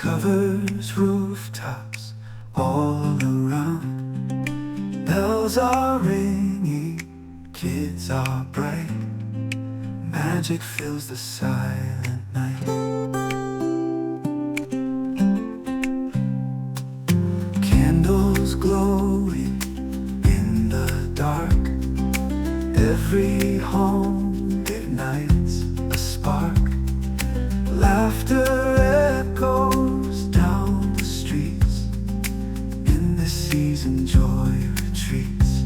covers rooftops all around. Bells are ringing, kids are bright. Magic fills the silent night. Candles glowing in the dark. Every home ignites a spark. Laughter echoes down the streets. In this season joy retreats.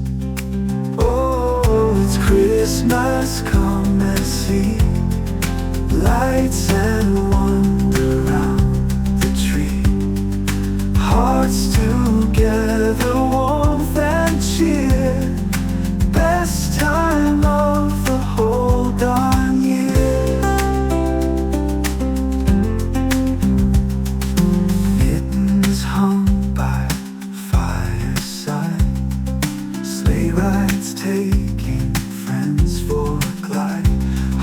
Oh, it's Christmas, come and see. Lights and wonder round the tree. Hearts together, warmth and cheer. Best time of the whole darn year. Mittens hung by fireside. Sleigh rides taking friends for a glide.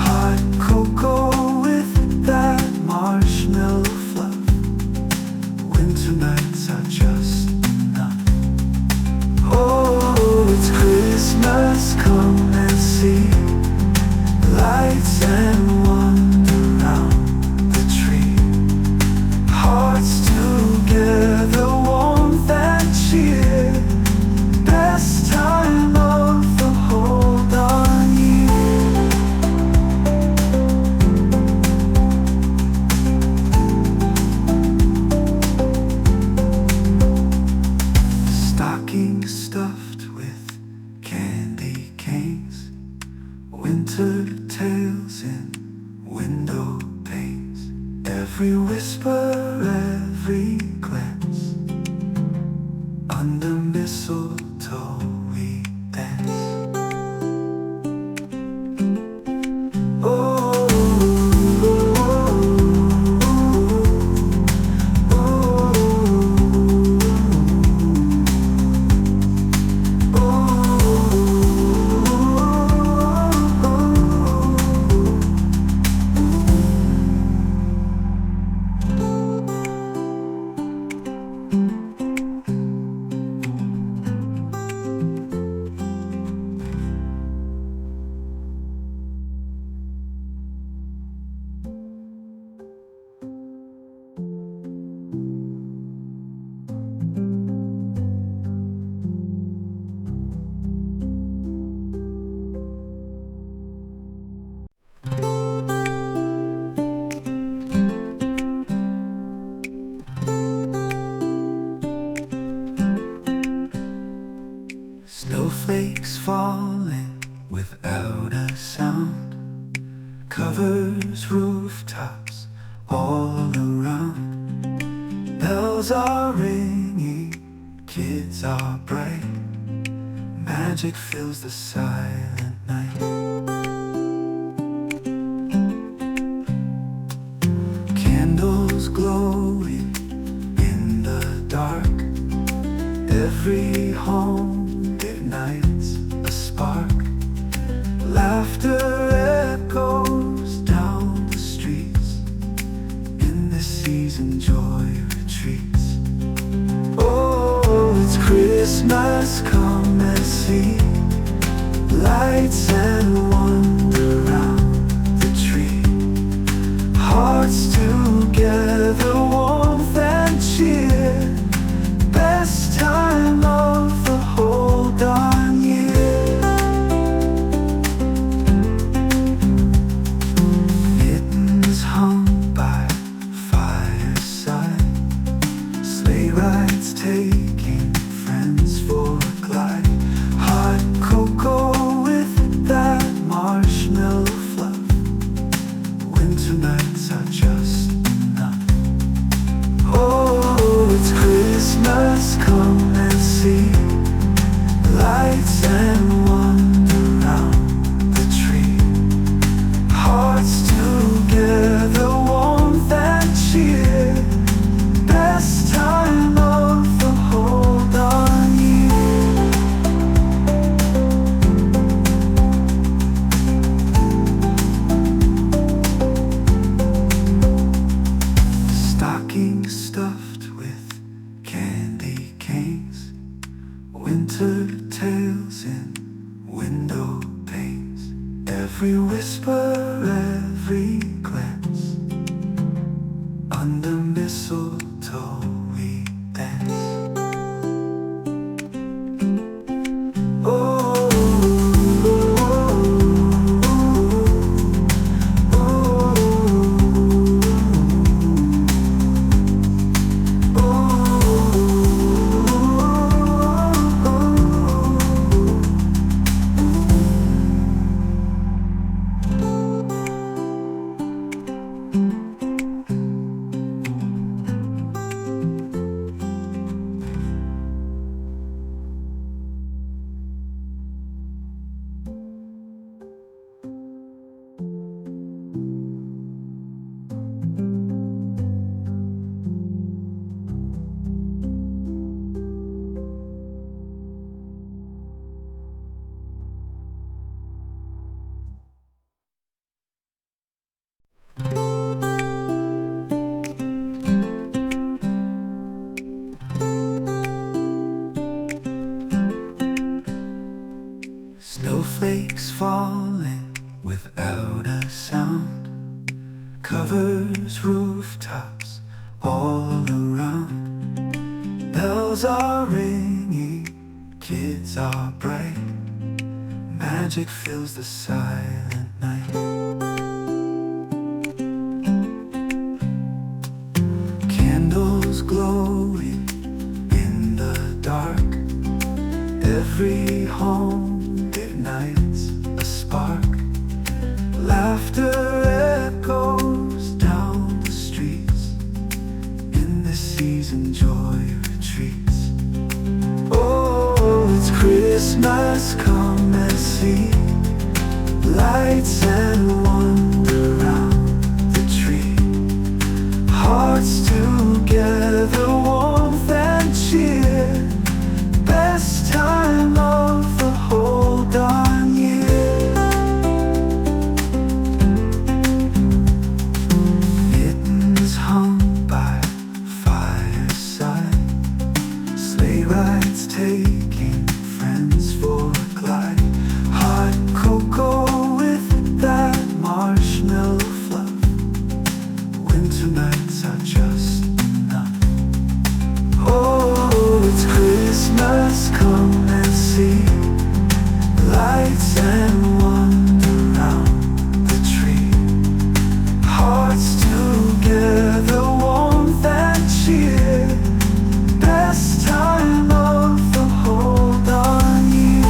Hot cocoa with that marshmallow fluff. Winter nights are just enough. Oh, it's Christmas, come and see. Lights and wonder round the tree. Hearts together, warmth and cheer. Best time of the whole darn year. Stocking stuffed with candy canes. Winter tales in window panes. Every whisper, every glance. Under mistletoe we dance. Oh, snowflakes falling without a sound. Covers rooftops all around. Bells are ringing, kids are bright. Magic fills the silent night. Candles glowing in the dark. Every home ignites a spark. Laughter echoes down the streets. In this season joy retreats. Oh, it's Christmas, come and see. Lights and wonder round the tree. Hearts together, warmth and cheer. Best time of the whole darn year. Mittens hung by fireside. Sleigh rides taking friends for a glide. Hot cocoa with that marshmallow fluff. Winter nights are just enough. Oh, it's Christmas, come and see. Lights and wonder round the tree. Hearts together, warmth and cheer. Best time of the whole darn year. Stockings Under mistletoe we dance. Oh, snowflakes falling without a sound, covers rooftops all around. Bells are ringing, kids are bright, magic fills the silent night. Candles glowing in the dark, every home ignites a spark. Laughter echoes down the streets, in this season joy retreats. Oh, it's Christmas, come and see, lights and wonder round the tree. Hearts together, warmth and cheer, best time of the whole darn year. Mittens hung by fireside, sleigh rides taking friends for a glide. Hot cocoa with that marshmallow fluff, winter nights are just enough. Oh, it's Christmas, come and see, lights and wonder round the tree. Hearts together, warmth and cheer, best time of the whole darn year.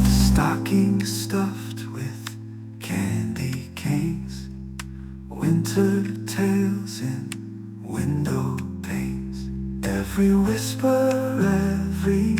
Stocking stuffed with candy canes, winter tales in window panes. Every whisper, every